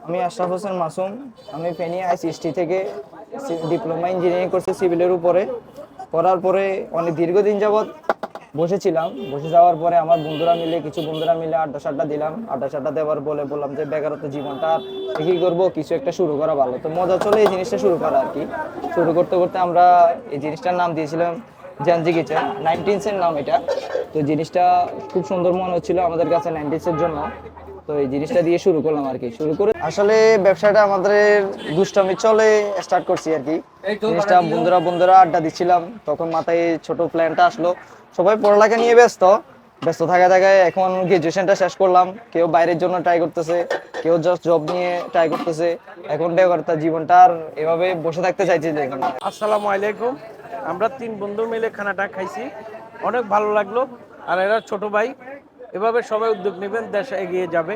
আমি আশরাফ হোসেন মাসুম। আমি ফেনী আইসিএসটি থেকে ডিপ্লোমা ইঞ্জিনিয়ারিং করছি সিভিলের উপরে। করার পরে অনেক দীর্ঘদিন যাবৎ বসেছিলাম। বসে যাওয়ার পরে আমার কিছু বন্ধুরা মিলে আড্ডা সাড্ডা দিলাম। আড্ডা সাড্ডা দেওয়ার বললাম যে বেকারত্ব জীবনটা কি করবো, কিছু একটা শুরু করা ভালো। তো মজা চলে এই জিনিসটা শুরু করা আর কি। শুরু করতে করতে আমরা এই জিনিসটার নাম দিয়েছিলাম জেনজি কিচেন। 19s-এর নাম এটা। তো জিনিসটা খুব সুন্দর মনে হচ্ছিল আমাদের কাছে 90s-এর জন্য। তো এই জিনিসটা দিয়ে শুরু করলাম আর কি। শুরু করে আসলে ব্যবসাটা আমাদের দুষ্টামি চলে স্টার্ট করছি আর কি। জিনিসটা বন্ধুরা আড্ডা দিচ্ছিলাম, তখন মাথায় ছোট প্ল্যানটা আসলো। সবাই পড়ালেখা নিয়ে ব্যস্ত ব্যস্ত থাকায় এখন গ্রাজুয়েশনটা শেষ করলাম। কেউ বাইরের জন্য ট্রাই করতেছে, কেউ জাস্ট জব নিয়ে ট্রাই করতেছে। এখন বেকারত্ব জীবনটা আর এভাবে বসে থাকতে চাইছি যে এখানে। আসসালামু আলাইকুম। আমরা 3 বন্ধু মিলে খানাটা খাইছি, অনেক ভালো লাগলো। আর এরা ছোট ভাই, এভাবে সবাই উদ্যোগ নেবেন, দেশ এগিয়ে যাবে।